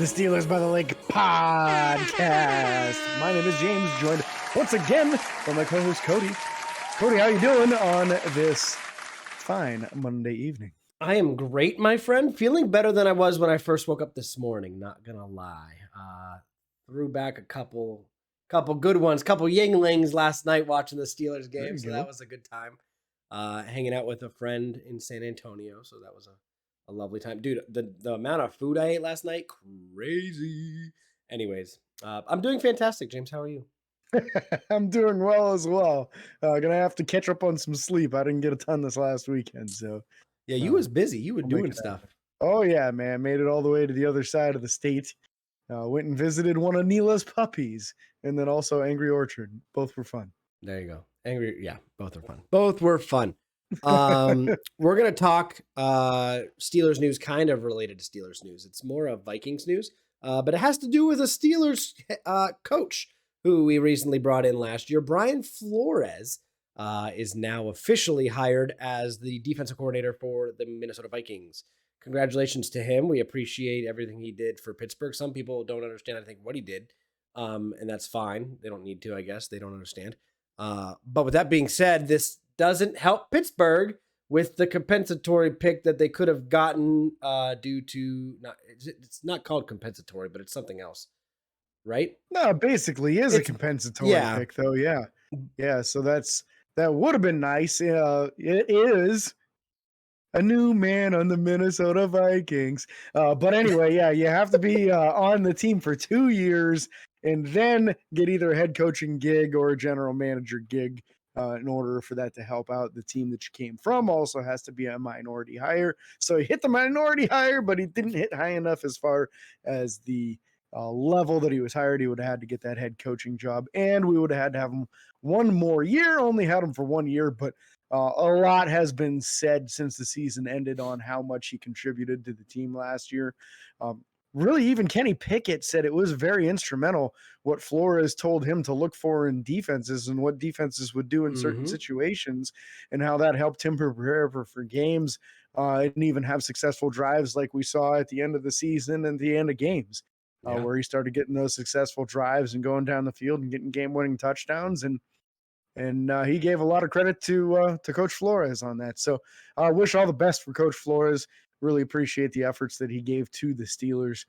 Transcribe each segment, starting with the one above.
the Steelers by the Lake podcast. My name is James, joined once again by my co-host Cody. Cody, how you doing on this fine Monday evening? I am great, my friend. Feeling better than I was when I first woke up this morning, not gonna lie. Threw back a couple good ones, couple Yinglings last night watching the Steelers game, so that was a good time. Hanging out with a friend in San Antonio, so that was a lovely time. Dude, the amount of food I ate last night, crazy. Anyways, I'm doing fantastic, James. How are you? I'm doing well as well. Gonna have to catch up on some sleep. I didn't get a ton this last weekend, so Yeah, you was busy. You were doing stuff. Oh yeah, man. Made it all the way to the other side of the state. Went and visited one of Neela's puppies, and then also Angry Orchard. Both were fun. There you go. Both are fun. Both were fun. We're gonna talk Steelers news, kind of related to Steelers news. It's more of Vikings news, but it has to do with a Steelers coach who we recently brought in last year. Brian Flores is now officially hired as the defensive coordinator for the Minnesota Vikings. Congratulations to him. We appreciate everything he did for Pittsburgh. Some people don't understand, I think, what he did, and that's fine. They don't need to, I guess. They don't understand. But with that being said, this doesn't help Pittsburgh with the compensatory pick that they could have gotten due to it's not called compensatory, but it's something else, right? No, it basically is a compensatory pick, though. Yeah. So that would have been nice. It is a new man on the Minnesota Vikings. But anyway, yeah, you have to be on the team for 2 years and then get either a head coaching gig or a general manager gig in order for that to help out the team that you came from. Also has to be a minority hire. So he hit the minority hire, but he didn't hit high enough as far as the level that he was hired. He would have had to get that head coaching job, and we would have had to have him one more year. Only had him for 1 year, but a lot has been said since the season ended on how much he contributed to the team last year. Really, even Kenny Pickett said it was very instrumental what Flores told him to look for in defenses and what defenses would do in certain situations, and how that helped him prepare for games and even have successful drives like we saw at the end of the season and the end of games. Where he started getting those successful drives and going down the field and getting game-winning touchdowns, and he gave a lot of credit to Coach Flores on that. So I wish all the best for Coach Flores. Really appreciate the efforts that he gave to the Steelers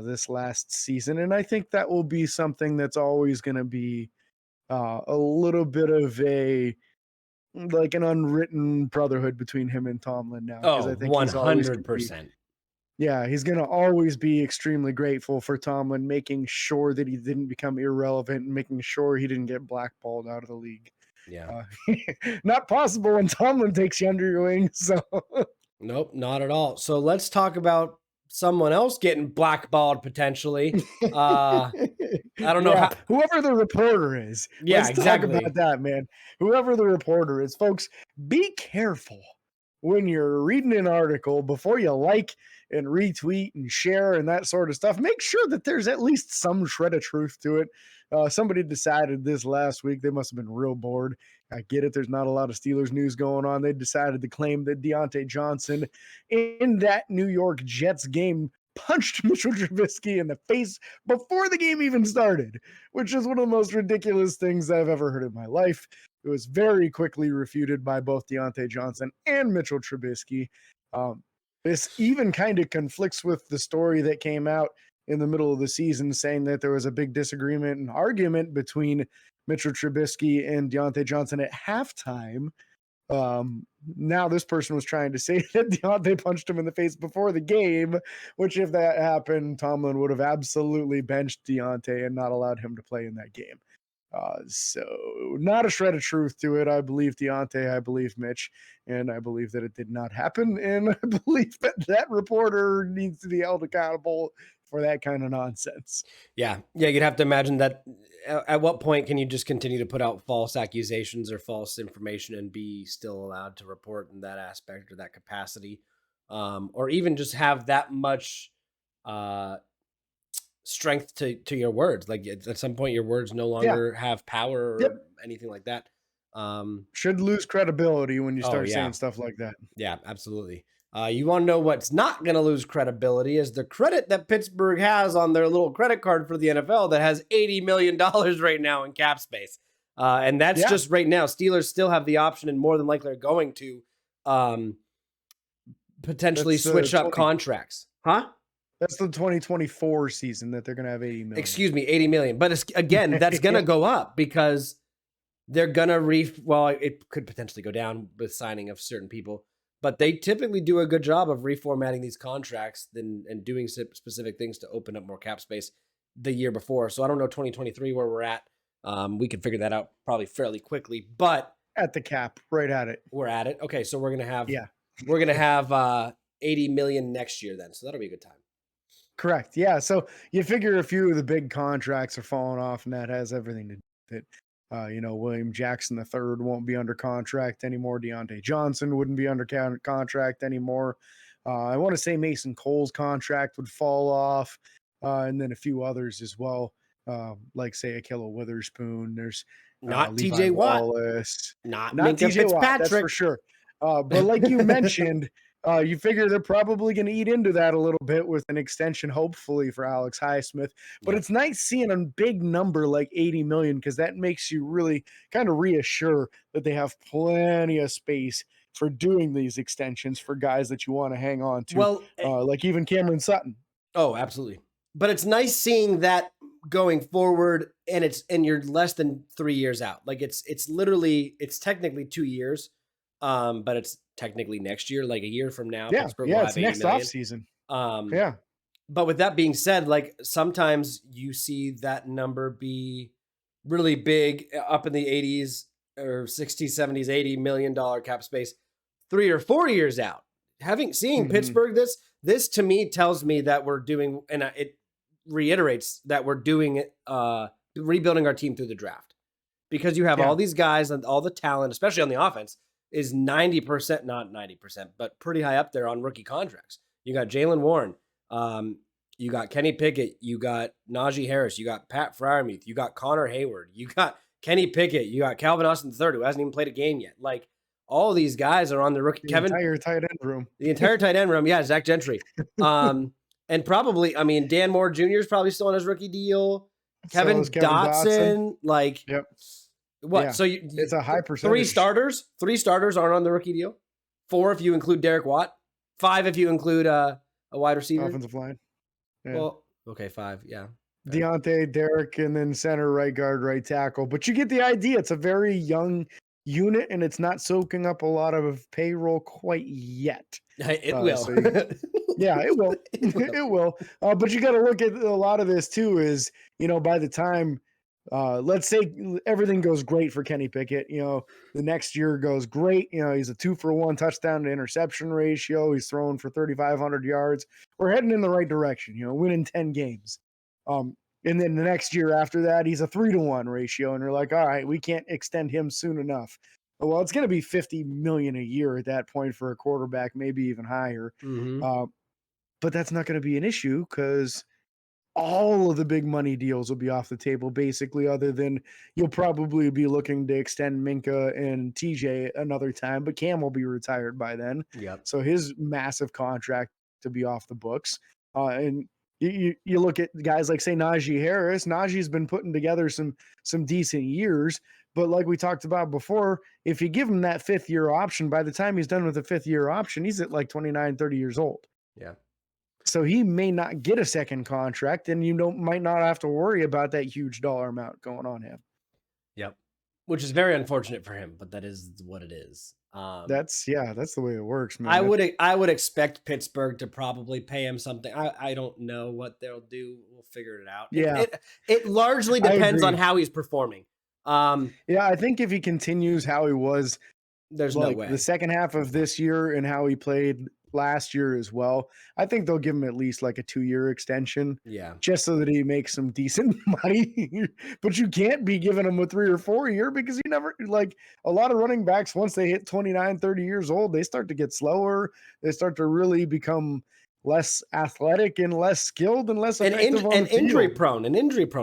this last season, and I think that will be something that's always going to be a little bit of an unwritten brotherhood between him and Tomlin now. Oh, I think 100%. Yeah, he's going to always be extremely grateful for Tomlin making sure that he didn't become irrelevant and making sure he didn't get blackballed out of the league. Yeah. Not possible when Tomlin takes you under your wing. So nope, not at all. So let's talk about someone else getting blackballed potentially. I don't know whoever the reporter is. Yeah, let's talk about that, man. Whoever the reporter is, folks, be careful when you're reading an article before you like and retweet and share and that sort of stuff. Make sure that there's at least some shred of truth to it. Somebody decided this last week. They must have been real bored. I get it. There's not a lot of Steelers news going on. They decided to claim that Deontay Johnson in that New York Jets game punched Mitchell Trubisky in the face before the game even started, which is one of the most ridiculous things I've ever heard in my life. It was very quickly refuted by both Deontay Johnson and Mitchell Trubisky. This even kind of conflicts with the story that came out in the middle of the season saying that there was a big disagreement and argument between Mitchell Trubisky and Deontay Johnson at halftime. Now this person was trying to say that Deontay punched him in the face before the game, which if that happened, Tomlin would have absolutely benched Deontay and not allowed him to play in that game. So not a shred of truth to it. I believe Deontay, I believe Mitch, and I believe that it did not happen. And I believe that reporter needs to be held accountable for that kind of nonsense. Yeah. You'd have to imagine that at what point can you just continue to put out false accusations or false information and be still allowed to report in that aspect or that capacity, or even just have that much, strength to your words. Like at some point your words no longer have power or anything like that. Should lose credibility when you start saying stuff like that. Yeah, absolutely. You want to know what's not going to lose credibility is the credit that Pittsburgh has on their little credit card for the NFL that has $80 million right now in cap space. And that's just right now. Steelers still have the option and more than likely are going to potentially switch up contracts. Huh? That's the 2024 season that they're going to have 80 million. Excuse me, 80 million. But again, that's going to go up because they're going to well, it could potentially go down with signing of certain people. But they typically do a good job of reformatting these contracts and doing specific things to open up more cap space the year before. So I don't know 2023 where we're at. We can figure that out probably fairly quickly. But at the cap, right at it. We're at it. Okay, so we're gonna have 80 million next year then. So that'll be a good time. Correct. Yeah. So you figure a few of the big contracts are falling off, and that has everything to do with it. William Jackson III won't be under contract anymore. Deontay Johnson wouldn't be under contract anymore. I want to say Mason Cole's contract would fall off, and then a few others as well, like say Ahkello Witherspoon. There's not T.J. Watt, not T.J. Watt, that's for sure. But like you mentioned, you figure they're probably going to eat into that a little bit with an extension, hopefully, for Alex Highsmith. But it's nice seeing a big number like 80 million because that makes you really kind of reassure that they have plenty of space for doing these extensions for guys that you want to hang on to. Well, like even Cameron Sutton. Oh, absolutely. But it's nice seeing that going forward, and you're less than 3 years out. Like it's technically 2 years. But it's technically next year, like a year from now. Yeah, it's next off season. But with that being said, like sometimes you see that number be really big up in the 80s or 60s, 70s, $80 million cap space 3 or 4 years out. Seeing Pittsburgh, this to me tells me that we're doing, and it reiterates that we're doing rebuilding our team through the draft because you have all these guys and all the talent, especially on the offense, is 90%, not 90%, but pretty high up there on rookie contracts. You got Jaylen Warren. You got Kenny Pickett. You got Najee Harris. You got Pat Freiermuth. You got Connor Hayward. You got Kenny Pickett. You got Calvin Austin III, who hasn't even played a game yet. Like, all these guys are on the rookie. The entire tight end room. The entire tight end room. Yeah, Zach Gentry. And probably, Dan Moore Jr. is probably still on his rookie deal. Kevin Dotson. Like, yep. What? Yeah. So it's a high percentage. 3 starters aren't on the rookie deal. 4 if you include Derek Watt. 5 if you include a wide receiver. Offensive line. Yeah. Well, okay, 5. Yeah. Deontay, Derek, and then center, right guard, right tackle. But you get the idea. It's a very young unit, and it's not soaking up a lot of payroll quite yet. It will. Yeah, it will. It will. But you got to look at a lot of this too. Is by the time. Let's say everything goes great for Kenny Pickett. The next year goes great. He's a 2-for-1 touchdown to interception ratio. He's throwing for 3,500 yards. We're heading in the right direction, winning 10 games. And then the next year after that, he's a 3-to-1 ratio. And you're like, all right, we can't extend him soon enough. Well, it's going to be $50 million a year at that point for a quarterback, maybe even higher. But that's not going to be an issue because all of the big money deals will be off the table, basically, other than you'll probably be looking to extend Minka and TJ another time, but Cam will be retired by then. Yep. So his massive contract to be off the books. And you look at guys like, say, Najee Harris. Najee's been putting together some decent years, but like we talked about before, if you give him that 5th-year option, by the time he's done with the 5th-year option, he's at like 29, 30 years old. Yeah. So he may not get a second contract, and might not have to worry about that huge dollar amount going on him. Yep, which is very unfortunate for him, but that is what it is. That's the way it works, man. I would expect Pittsburgh to probably pay him something. I don't know what they'll do. We'll figure it out. Yeah, it largely depends on how he's performing. Yeah, I think if he continues how he was, there's no way the second half of this year and how he played last year as well, I think they'll give him at least like a 2-year extension. Yeah. Just so that he makes some decent money. But you can't be giving him a 3 or 4 year because you never, like a lot of running backs, once they hit 29, 30 years old, they start to get slower. They start to really become less athletic and less skilled and less effective injury prone.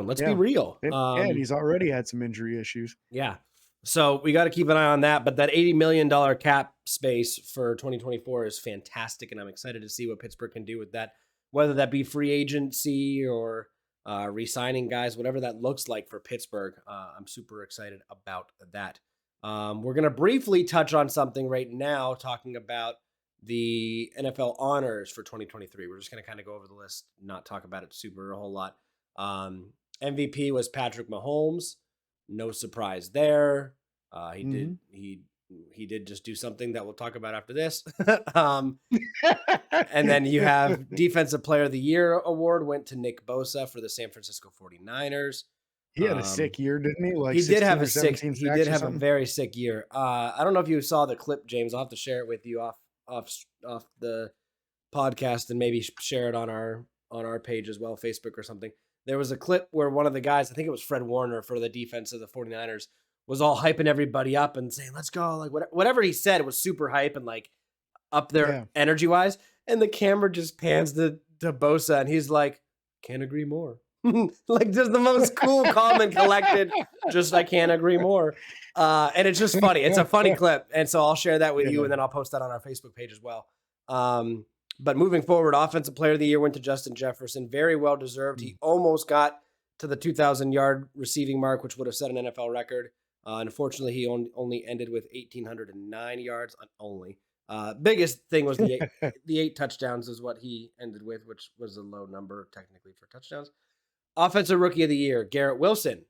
Let's be real. And he's already had some injury issues. Yeah. So we got to keep an eye on that. But that $80 million cap space for 2024 is fantastic. And I'm excited to see what Pittsburgh can do with that, whether that be free agency or re-signing guys, whatever that looks like for Pittsburgh. I'm super excited about that. We're going to briefly touch on something right now, talking about the NFL honors for 2023. We're just going to kind of go over the list, not talk about it super a whole lot. MVP was Patrick Mahomes. No surprise there. He did just do something that we'll talk about after this. And then you have Defensive Player of the Year award went to Nick Bosa for the San Francisco 49ers. He had a sick year, didn't he? Like he did have a a very sick year. I don't know if you saw the clip, James. I'll have to share it with you off the podcast and maybe share it on our page as well, Facebook or something. There was a clip where one of the guys, I think it was Fred Warner for the defense of the 49ers, was all hyping everybody up and saying, let's go. Like whatever he said was super hype and like up there energy wise. And the camera just pans to Bosa and he's like, can't agree more. Like just the most cool, calm and collected. Just, I can't agree more. And it's just funny. It's a funny clip. And so I'll share that with you and then I'll post that on our Facebook page as well. But moving forward, Offensive Player of the Year went to Justin Jefferson. Very well deserved. He almost got to the 2,000-yard receiving mark, which would have set an NFL record. Unfortunately, he only ended with 1,809 yards. Biggest thing was the eight touchdowns is what he ended with, which was a low number technically for touchdowns. Offensive Rookie of the Year, Garrett Wilson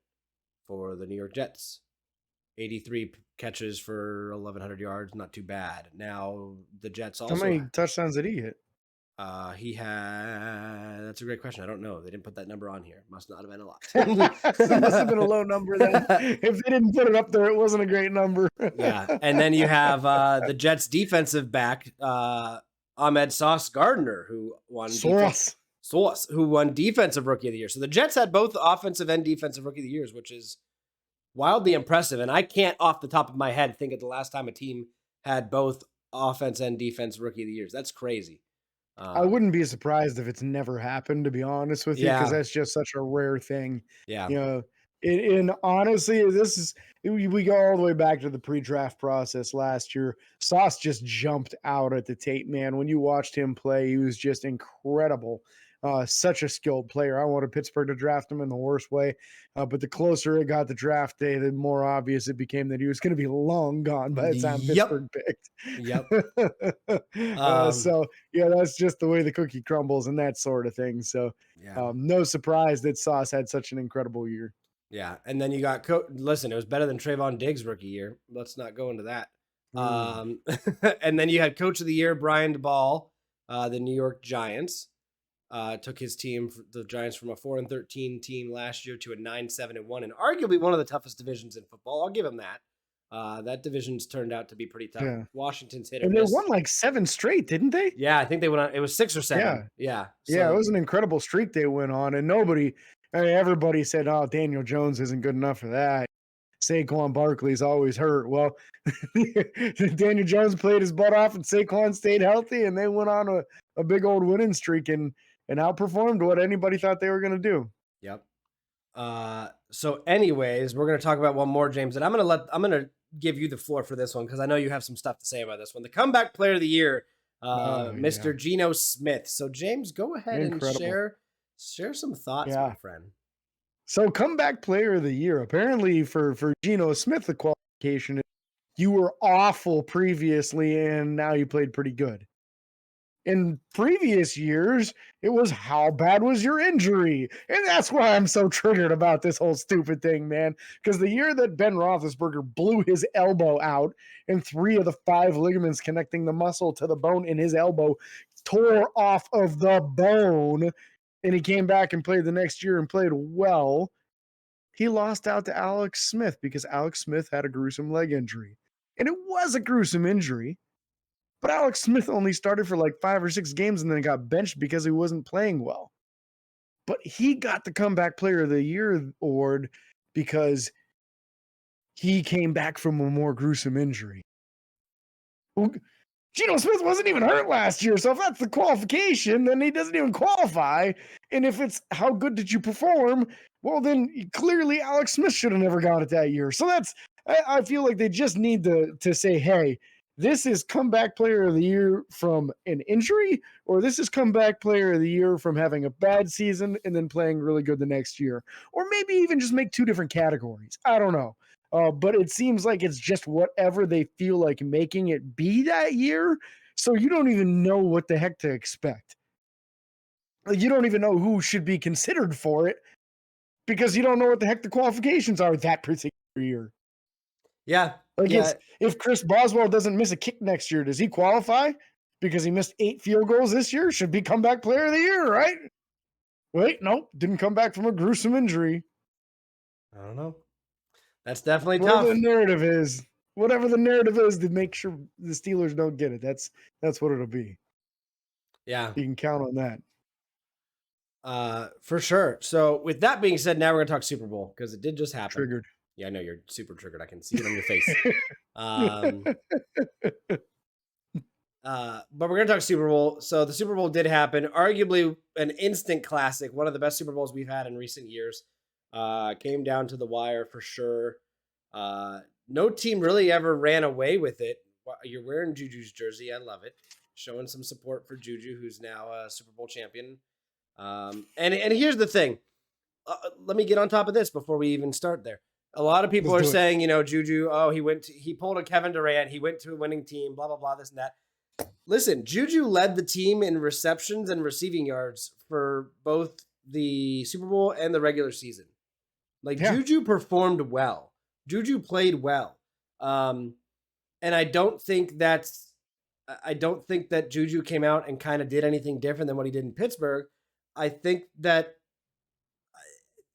for the New York Jets. 83 catches for 1,100 yards, not too bad. Now, the Jets also... How many touchdowns did he hit? He had... That's a great question. I don't know. They didn't put that number on here. Must not have been a lot. It must have been a low number then. If they didn't put it up there, it wasn't a great number. Yeah. And then you have the Jets defensive back, Ahmed Sauce Gardner, who won... Sauce, who won Defensive Rookie of the Year. So the Jets had both offensive and defensive Rookie of the Years, which is wildly impressive. And I can't, off the top of my head, think of the last time a team had both offense and defense Rookie of the Years. That's crazy. I wouldn't be surprised if it's never happened, to be honest with you, because that's just such a rare thing. Yeah. You know, and honestly, we go all the way back to the pre-draft process last year. Sauce just jumped out at the tape, man. When you watched him play, he was just incredible. Such a skilled player. I wanted Pittsburgh to draft him in the worst way, but the closer it got to draft day, the more obvious it became that he was going to be long gone by the time Pittsburgh picked. So, yeah, that's just the way the cookie crumbles and that sort of thing. So, no surprise that Sauce had such an incredible year. Yeah, and then you got listen, it was better than Trayvon Diggs' rookie year. Let's not go into that. And then you had Coach of the Year, Brian DeBall, the New York Giants. Took his team, the Giants, from a 4-13 team last year to a 9-7-1, and arguably one of the toughest divisions in football. I'll give him that. That division's turned out to be pretty tough. Yeah. Washington's hit or miss. And they won like 7 straight, didn't they? Yeah, I think they went on. It was 6 or 7. Yeah. Yeah, it was an incredible streak they went on, and everybody said, "Oh, Daniel Jones isn't good enough for that. Saquon Barkley's always hurt." Well, Daniel Jones played his butt off, and Saquon stayed healthy, and they went on a big old winning streak and outperformed what anybody thought they were going to do. Yep. So anyways, we're going to talk about one more, James, and I'm going to give you the floor for this one because I know you have some stuff to say about this one. The Comeback Player of the Year, Mr. Geno Smith. So James, go ahead and share some thoughts, my friend. So Comeback Player of the Year, apparently for Geno Smith, the qualification is you were awful previously and now you played pretty good. In previous years, it was how bad was your injury? And that's why I'm so triggered about this whole stupid thing, man. Because the year that Ben Roethlisberger blew his elbow out and 3 of the 5 ligaments connecting the muscle to the bone in his elbow tore off of the bone, and he came back and played the next year and played well, he lost out to Alex Smith because Alex Smith had a gruesome leg injury. And it was a gruesome injury. But Alex Smith only started for like 5 or 6 games and then got benched because he wasn't playing well. But he got the Comeback Player of the Year award because he came back from a more gruesome injury. Well, Geno Smith wasn't even hurt last year, so if that's the qualification, then he doesn't even qualify. And if it's how good did you perform, well, then clearly Alex Smith should have never got it that year. So I feel like they just need to say, hey, this is comeback player of the year from an injury, or this is comeback player of the year from having a bad season and then playing really good the next year. Or maybe even just make 2 different categories. I don't know. But it seems like it's just whatever they feel like making it be that year. So you don't even know what the heck to expect. You don't even know who should be considered for it because you don't know what the heck the qualifications are that particular year. Yeah. Like if Chris Boswell doesn't miss a kick next year, does he qualify? Because he missed 8 field goals this year, should be comeback player of the year, right? Wait, nope, didn't come back from a gruesome injury. I don't know. That's definitely whatever tough. Whatever the narrative is to make sure the Steelers don't get it. That's what it'll be. Yeah. You can count on that. For sure. So with that being said, now we're going to talk Super Bowl because it did just happen. Triggered. Yeah, I know you're super triggered. I can see it on your face. But we're going to talk Super Bowl. So the Super Bowl did happen. Arguably an instant classic. One of the best Super Bowls we've had in recent years. Came down to the wire for sure. No team really ever ran away with it. You're wearing Juju's jersey. I love it. Showing some support for Juju, who's now a Super Bowl champion. And here's the thing. Let me get on top of this before we even start there. A lot of people are saying, Juju, he pulled a Kevin Durant. He went to a winning team, blah, blah, blah, this and that. Listen, Juju led the team in receptions and receiving yards for both the Super Bowl and the regular season. Juju performed well. Juju played well. And I don't think that Juju came out and kind of did anything different than what he did in Pittsburgh. I think that,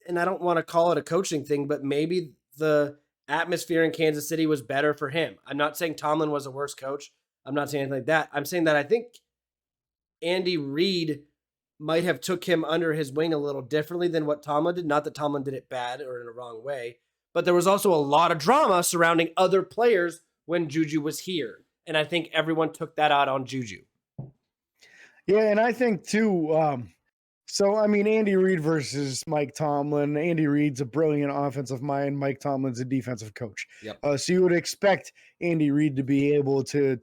and I don't want to call it a coaching thing, but maybe the atmosphere in Kansas City was better for him. I'm not saying Tomlin was a worse coach. I'm not saying anything like that. I'm saying that I think Andy Reid might have took him under his wing a little differently than what Tomlin did. Not that Tomlin did it bad or in a wrong way, but there was also a lot of drama surrounding other players when Juju was here. And I think everyone took that out on Juju. Yeah, and I think too, Andy Reid versus Mike Tomlin. Andy Reid's a brilliant offensive mind. Mike Tomlin's a defensive coach. Yep. So you would expect Andy Reid to be able to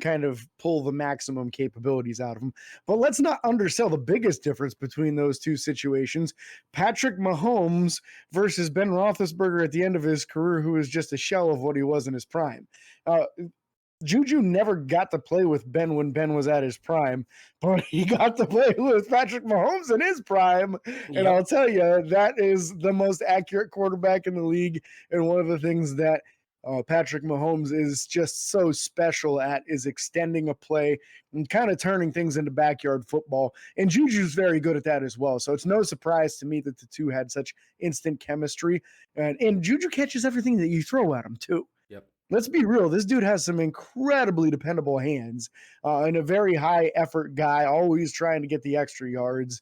kind of pull the maximum capabilities out of him. But let's not undersell the biggest difference between those two situations. Patrick Mahomes versus Ben Roethlisberger at the end of his career, who was just a shell of what he was in his prime. Juju never got to play with Ben when Ben was at his prime, but he got to play with Patrick Mahomes in his prime. Yep. And I'll tell you, that is the most accurate quarterback in the league. And one of the things that Patrick Mahomes is just so special at is extending a play and kind of turning things into backyard football. And Juju's very good at that as well. So it's no surprise to me that the two had such instant chemistry. And Juju catches everything that you throw at him too. Let's be real. This dude has some incredibly dependable hands and a very high effort guy, always trying to get the extra yards.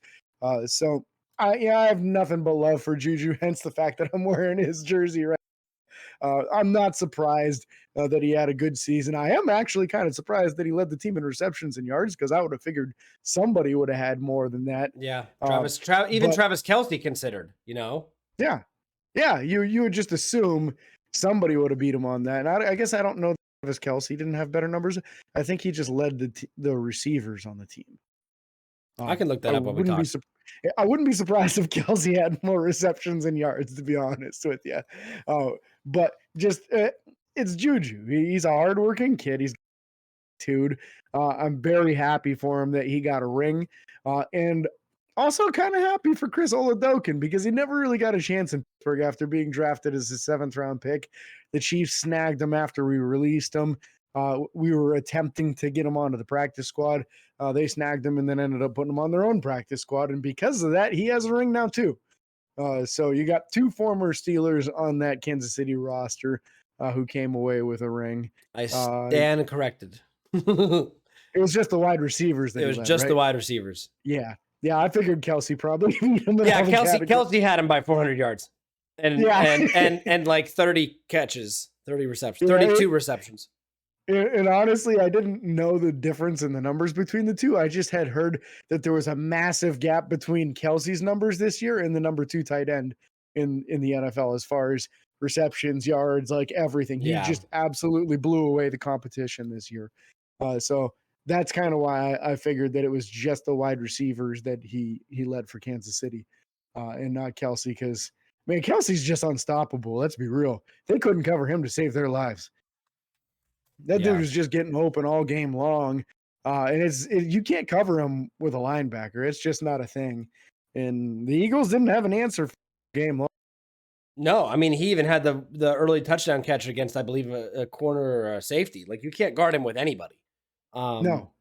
So I have nothing but love for Juju, hence the fact that I'm wearing his jersey right now. I'm not surprised that he had a good season. I am actually kind of surprised that he led the team in receptions and yards because I would have figured somebody would have had more than that. Yeah, Travis Kelce considered, Yeah, you would just assume somebody would have beat him on that. And I guess I don't know if Kelce didn't have better numbers. I think he just led the receivers on the team. I can look that up when we talk. I wouldn't be surprised if Kelce had more receptions and yards, to be honest with you. But just it's Juju. He's a hardworking kid. He's dude. I'm very happy for him that he got a ring. And also kind of happy for Chris Oladokun because he never really got a chance in Pittsburgh after being drafted as a 7th round pick. The Chiefs snagged him after we released him. We were attempting to get him onto the practice squad. They snagged him and then ended up putting him on their own practice squad. And because of that, he has a ring now too. So you got 2 former Steelers on that Kansas City roster who came away with a ring. I stand corrected. It was just the wide receivers. The wide receivers. Yeah, I figured Kelce probably beat him. Kelce had him by 400 yards and like 30 catches, 30 receptions, 32 receptions. And honestly, I didn't know the difference in the numbers between the two. I just had heard that there was a massive gap between Kelce's numbers this year and the number 2 tight end in the NFL as far as receptions, yards, like everything. He just absolutely blew away the competition this year. So that's kind of why I figured that it was just the wide receivers that he led for Kansas City, and not Kelce, because, man, Kelsey's just unstoppable. Let's be real. They couldn't cover him to save their lives. That dude was just getting open all game long. And you can't cover him with a linebacker. It's just not a thing. And the Eagles didn't have an answer for game long. No, I mean, he even had the early touchdown catch against, I believe, a corner or a safety. Like, you can't guard him with anybody. No,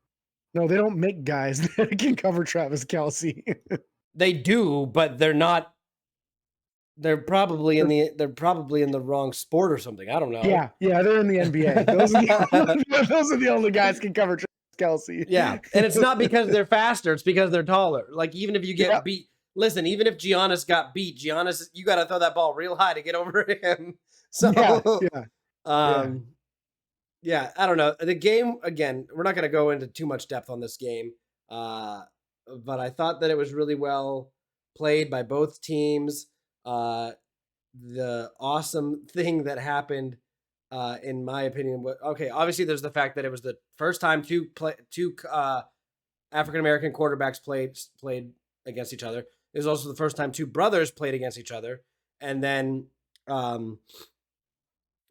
they don't make guys that can cover Travis Kelce. They do, but they're not. They're probably in the wrong sport or something. I don't know. Yeah, they're in the NBA. Those are the only guys can cover Travis Kelce. Yeah, and it's not because they're faster; it's because they're taller. Like, even if you get beat, listen, even if Giannis got beat, you got to throw that ball real high to get over him. So, yeah, I don't know. The game, again, we're not going to go into too much depth on this game, but I thought that it was really well played by both teams. The awesome thing that happened, in my opinion, obviously there's the fact that it was the first time two African-American quarterbacks played against each other. It was also the first time two brothers played against each other. And then,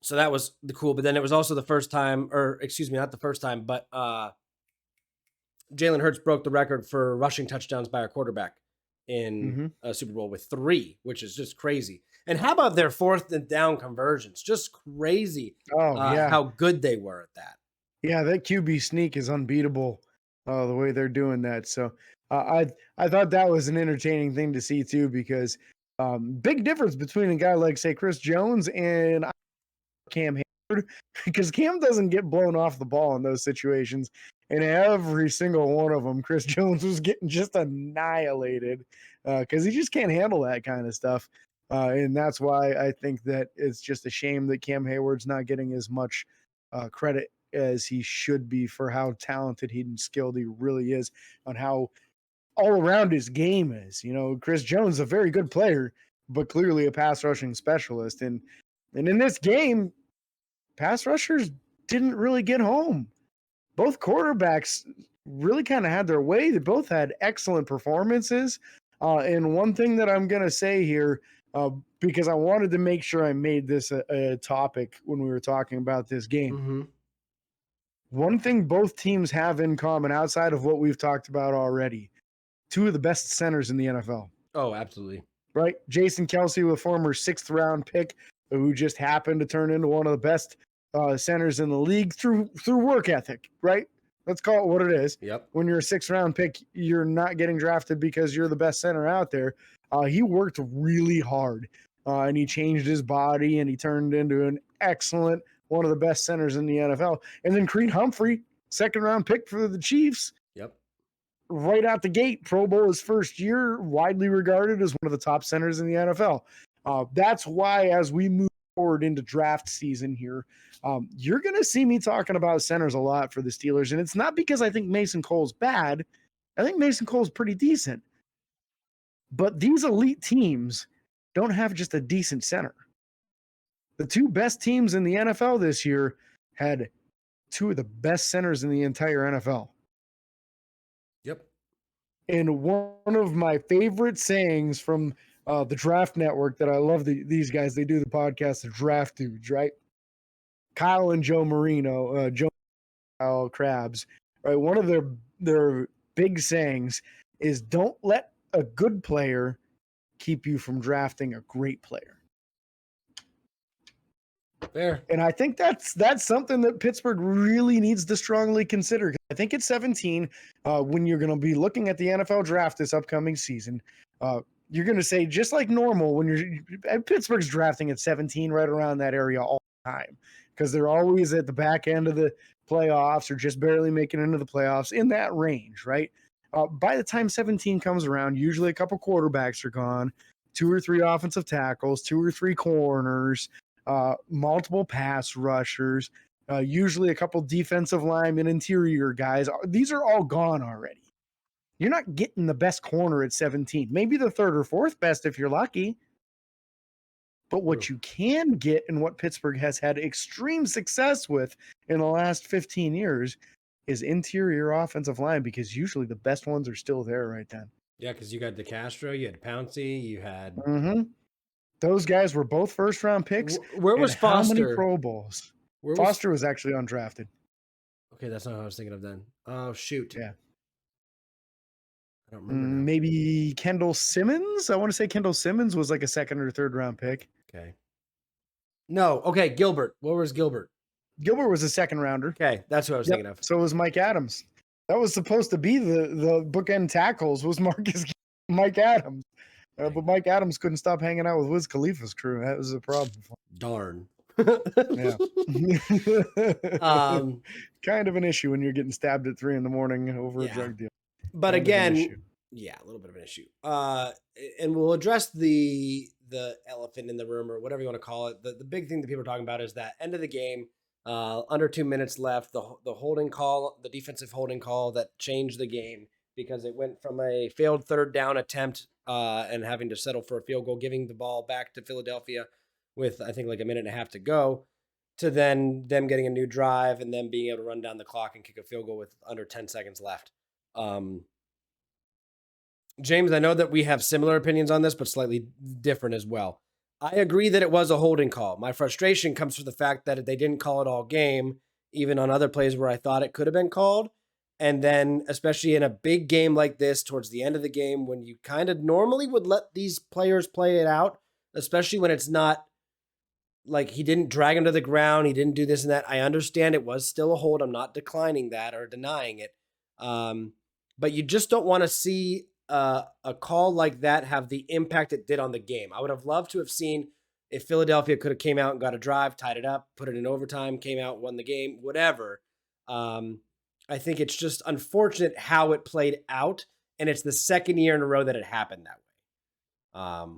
so that was cool. But then it was also the first time, or excuse me, not the first time, but Jalen Hurts broke the record for rushing touchdowns by a quarterback in a Super Bowl with 3, which is just crazy. And how about their 4th and down conversions? Just crazy. How good they were at that. Yeah, that QB sneak is unbeatable, the way they're doing that. So I thought that was an entertaining thing to see too, because big difference between a guy like, say, Chris Jones and Cam Hayward, because Cam doesn't get blown off the ball in those situations. And every single one of them, Chris Jones was getting just annihilated because he just can't handle that kind of stuff. And that's why I think that it's just a shame that Cam Hayward's not getting as much credit as he should be for how talented and skilled he really is, on how all around his game is. You know, Chris Jones is a very good player, but clearly a pass rushing specialist. And in this game, pass rushers didn't really get home. Both quarterbacks really kind of had their way. They both had excellent performances. And one thing that I'm going to say here, because I wanted to make sure I made this a topic when we were talking about this game. One thing both teams have in common, outside of what we've talked about already, 2 of the best centers in the NFL. Oh, absolutely. Right? Jason Kelce, a former 6th round pick who just happened to turn into one of the best centers in the league through work ethic, right? Let's call it what it is. Yep. When you're a 6th round pick, you're not getting drafted because you're the best center out there. He worked really hard, and he changed his body, and he turned into an excellent, one of the best centers in the NFL. And then Creed Humphrey, 2nd round pick for the Chiefs. Yep. Right out the gate, Pro Bowl his first year, widely regarded as one of the top centers in the NFL. That's why, as we move forward into draft season here, you're going to see me talking about centers a lot for the Steelers. And it's not because I think Mason Cole's bad. I think Mason Cole's pretty decent. But these elite teams don't have just a decent center. The 2 best teams in the NFL this year had 2 of the best centers in the entire NFL. Yep. And one of my favorite sayings from the Draft Network that I love, these guys, they do the podcast, the Draft Dudes, right? Kyle and Joe Marino, Kyle Krabs, right? One of their big sayings is, don't let a good player keep you from drafting a great player. Fair. And I think that's something that Pittsburgh really needs to strongly consider. I think at 17, when you're going to be looking at the NFL draft this upcoming season, you're going to say, just like normal, when Pittsburgh's drafting at 17, right around that area all the time, because they're always at the back end of the playoffs or just barely making it into the playoffs, in that range, right? By the time 17 comes around, usually a couple quarterbacks are gone, 2 or 3 offensive tackles, 2 or 3 corners, multiple pass rushers, usually a couple defensive linemen, interior guys. These are all gone already. You're not getting the best corner at 17. Maybe the 3rd or 4th best if you're lucky. But what you can get and what Pittsburgh has had extreme success with in the last 15 years is interior offensive line, because usually the best ones are still there right then. Yeah, because you got DeCastro, you had Pouncey, you had... Those guys were both first-round picks. Where was Foster? How many Pro Bowls? Foster was actually undrafted. Okay, that's not what I was thinking of then. Oh, shoot. Yeah. I don't remember now. Maybe Kendall Simmons? I want to say Kendall Simmons was like a second or third round pick. Okay. No. Okay, Gilbert. What was Gilbert? Gilbert was a second rounder. Okay, that's what I was thinking of. So was Mike Adams. That was supposed to be the bookend tackles was Mike Adams. But Mike Adams couldn't stop hanging out with Wiz Khalifa's crew. That was a problem. Darn. Yeah. Kind of an issue when you're getting stabbed at 3 a.m. over a drug deal. But again, a little bit of an issue. And we'll address the elephant in the room, or whatever you want to call it. The big thing that people are talking about is that end of the game, under 2 minutes left, the holding call, the defensive holding call that changed the game, because it went from a failed third down attempt and having to settle for a field goal, giving the ball back to Philadelphia with, I think, like a minute and a half to go, to then them getting a new drive and then being able to run down the clock and kick a field goal with under 10 seconds left. James, I know that we have similar opinions on this, but slightly different as well. I agree that it was a holding call. My frustration comes from the fact that they didn't call it all game, even on other plays where I thought it could have been called. And then, especially in a big game like this, towards the end of the game, when you kind of normally would let these players play it out, especially when it's not like he didn't drag him to the ground, he didn't do this and that. I understand it was still a hold. I'm not declining that or denying it. But you just don't want to see a call like that have the impact it did on the game. I would have loved to have seen if Philadelphia could have came out and got a drive, tied it up, put it in overtime, came out, won the game, whatever. I think it's just unfortunate how it played out, and it's the second year in a row that it happened that way.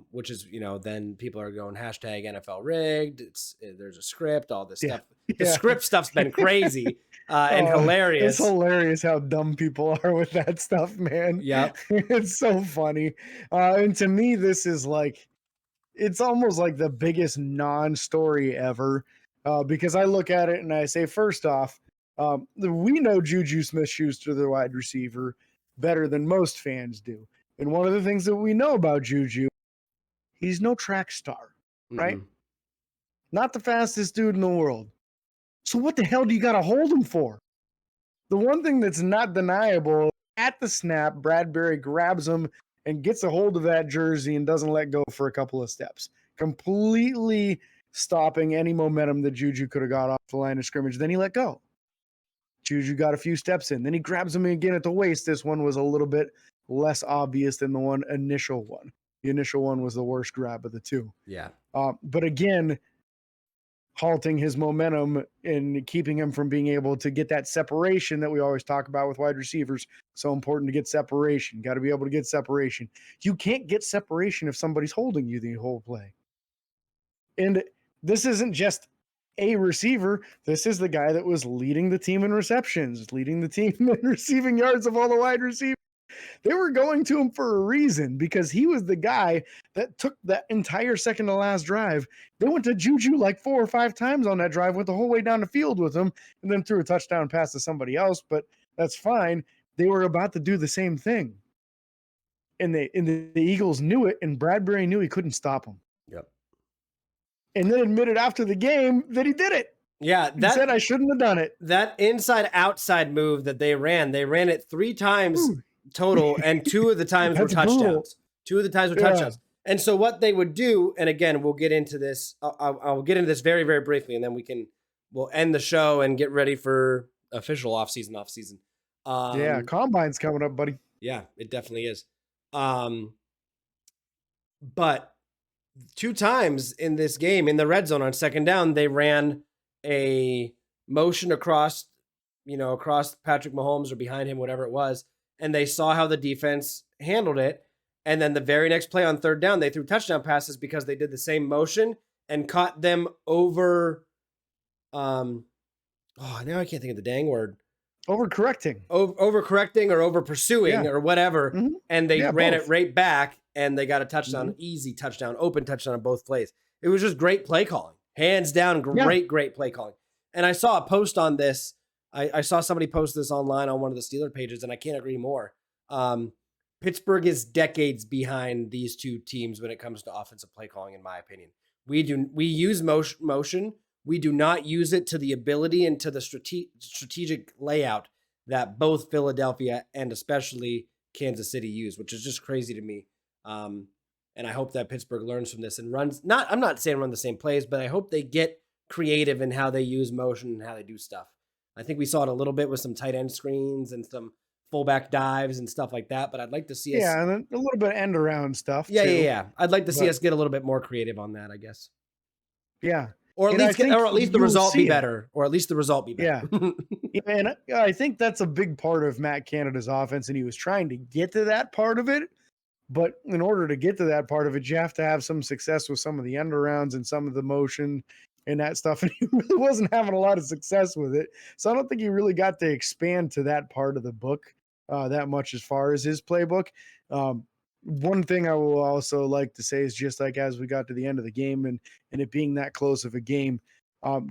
Which is, then people are going hashtag NFL rigged. There's a script, all this stuff. The script stuff's been crazy and hilarious. It's hilarious how dumb people are with that stuff, man. Yeah. It's so funny. And to me, this is like, it's almost like the biggest non-story ever. Because I look at it and I say, first off, we know Juju Smith-Schuster, the wide receiver, better than most fans do. And one of the things that we know about Juju, he's no track star, right? Not the fastest dude in the world. So what the hell do you got to hold him for? The one thing that's not deniable, at the snap, Bradbury grabs him and gets a hold of that jersey and doesn't let go for a couple of steps, completely stopping any momentum that Juju could have got off the line of scrimmage. Then he let go. Juju got a few steps in. Then he grabs him again at the waist. This one was a little bit less obvious than the initial one. The initial one was the worst grab of the two. Yeah. But again, halting his momentum and keeping him from being able to get that separation that we always talk about with wide receivers. So important to get separation. Got to be able to get separation. You can't get separation if somebody's holding you the whole play. And this isn't just a receiver. This is the guy that was leading the team in receptions, leading the team in receiving yards of all the wide receivers. They were going to him for a reason, because he was the guy that took that entire second to last drive. They went to Juju like 4 or 5 times on that drive, went the whole way down the field with him, and then threw a touchdown pass to somebody else, but that's fine. They were about to do the same thing. And the Eagles knew it, and Bradbury knew he couldn't stop him. Yep. And then admitted after the game that he did it. Yeah, he said, I shouldn't have done it. That inside-outside move that they ran it 3 times total, and 2 of the times were touchdowns. Brutal. 2 of the times were touchdowns. And so what they would do, and again, we'll get into this. I'll get into this very, very briefly, and then we'll end the show and get ready for official off-season. Combine's coming up, buddy. Yeah, it definitely is. But 2 times in this game, in the red zone on second down, they ran a motion across Patrick Mahomes or behind him, whatever it was, and they saw how the defense handled it. And then the very next play on third down, they threw touchdown passes because they did the same motion and caught them over. Now I can't think of the dang word. Overcorrecting. Overcorrecting or over pursuing or whatever. Mm-hmm. And they ran both. It right back, and they got a touchdown, easy touchdown, open touchdown on both plays. It was just great play calling, hands down. Great play calling. And I saw a post on this. I saw somebody post this online on one of the Steeler pages, and I can't agree more. Pittsburgh is decades behind these two teams when it comes to offensive play calling, in my opinion. We use motion. We do not use it to the ability and to the strategic layout that both Philadelphia and especially Kansas City use, which is just crazy to me. And I hope that Pittsburgh learns from this and runs. I'm not saying run the same plays, but I hope they get creative in how they use motion and how they do stuff. I think we saw it a little bit with some tight end screens and some fullback dives and stuff like that, but I'd like to see us. Yeah, and a little bit of end around stuff. Yeah. I'd like to see us get a little bit more creative on that, I guess. Yeah. Or at least the result be better. Yeah. And I think that's a big part of Matt Canada's offense, and he was trying to get to that part of it. But in order to get to that part of it, you have to have some success with some of the end arounds and some of the motion and that stuff. And he really wasn't having a lot of success with it. So I don't think he really got to expand to that part of the book that much as far as his playbook. One thing I will also like to say is, just like as we got to the end of the game and it being that close of a game,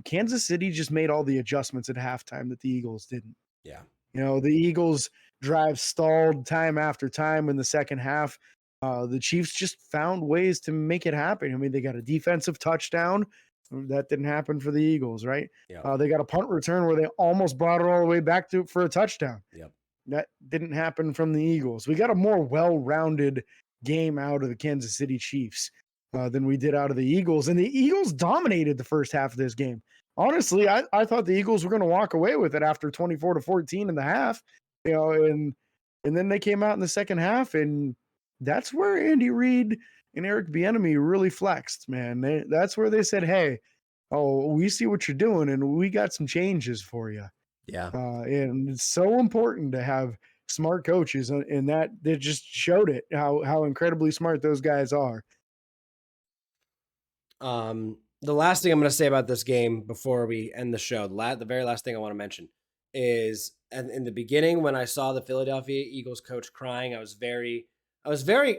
Kansas City just made all the adjustments at halftime that the Eagles didn't. Yeah. The Eagles drive stalled time after time in the second half. The Chiefs just found ways to make it happen. I mean, they got a defensive touchdown. That didn't happen for the Eagles, right? Yeah. They got a punt return where they almost brought it all the way back for a touchdown. Yep. That didn't happen from the Eagles. We got a more well-rounded game out of the Kansas City Chiefs than we did out of the Eagles. And the Eagles dominated the first half of this game. Honestly, I thought the Eagles were going to walk away with it after 24-14 in the half, and then they came out in the second half, and that's where Andy Reid and Eric Bieniemy really flexed, man. That's where they said, hey, we see what you're doing, and we got some changes for you. Yeah. And it's so important to have smart coaches, and that they just showed it, how incredibly smart those guys are. The last thing I'm going to say about this game before we end the show, the very last thing I want to mention is in the beginning, when I saw the Philadelphia Eagles coach crying, I was very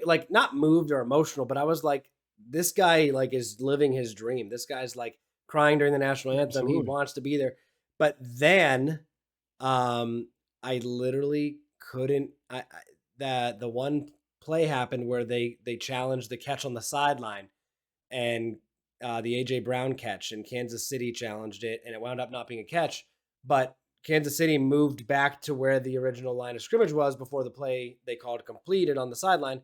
like not moved or emotional, but I was like, this guy like is living his dream. This guy's like crying during the national anthem. Absolutely. He wants to be there. But then I literally couldn't. The one play happened where they challenged the catch on the sideline, and the A.J. Brown catch, and Kansas City challenged it, and it wound up not being a catch. But Kansas City moved back to where the original line of scrimmage was before the play they called completed on the sideline.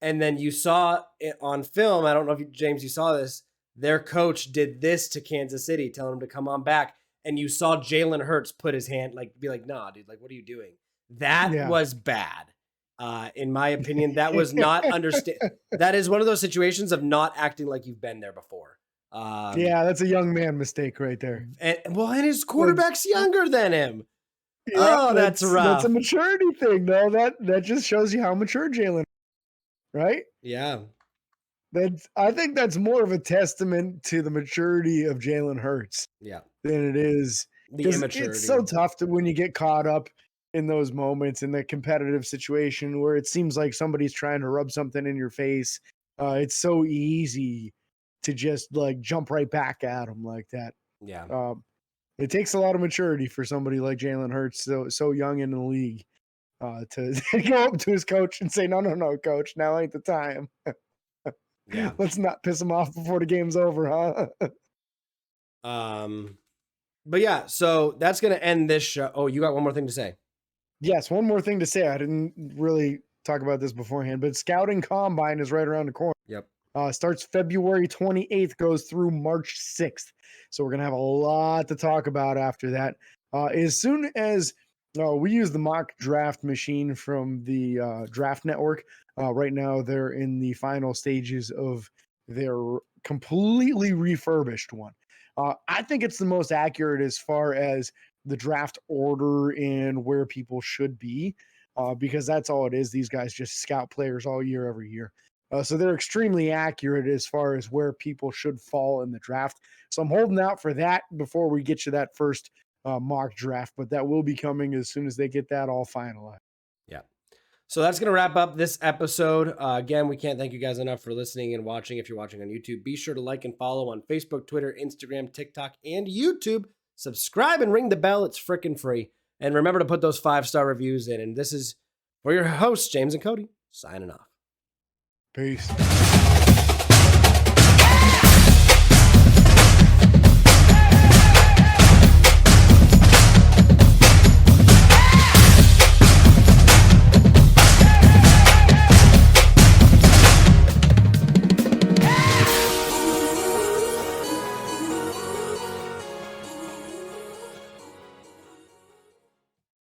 And then you saw it on film. I don't know if James, you saw this. Their coach did this to Kansas City, telling him to come on back. And you saw Jalen Hurts put his hand, be like, nah, dude, like, what are you doing? That was bad. In my opinion, that was not understand. That is one of those situations of not acting like you've been there before. That's a young man mistake right there. And his quarterback's younger than him. Yeah, that's rough. That's a maturity thing, though. That just shows you how mature Jalen, right? Yeah. I think that's more of a testament to the maturity of Jalen Hurts. Yeah. Than it is the immaturity. It's so tough when you get caught up in those moments in the competitive situation where it seems like somebody's trying to rub something in your face. It's so easy to just like jump right back at them like that. Yeah. It takes a lot of maturity for somebody like Jalen Hurts, so young in the league, to go up to his coach and say, no, coach, now ain't the time. Yeah. Let's not piss him off before the game's over, huh? But yeah, so that's going to end this show. Oh, you got one more thing to say? Yes, one more thing to say. I didn't really talk about this beforehand, but Scouting Combine is right around the corner. Yep. Starts February 28th, goes through March 6th. So we're going to have a lot to talk about after that. As soon as we use the mock draft machine from the Draft Network. Right now, they're in the final stages of their completely refurbished one. I think it's the most accurate as far as the draft order and where people should be, because that's all it is. These guys just scout players all year, every year. So they're extremely accurate as far as where people should fall in the draft. So I'm holding out for that before we get you that first mock draft, but that will be coming as soon as they get that all finalized. Yeah. So that's going to wrap up this episode. Again, we can't thank you guys enough for listening and watching. If you're watching on YouTube, be sure to like and follow on Facebook, Twitter, Instagram, TikTok, and YouTube. Subscribe and ring the bell. It's freaking free. And remember to put those 5-star reviews in. And this is for your hosts, James and Cody, signing off. Peace.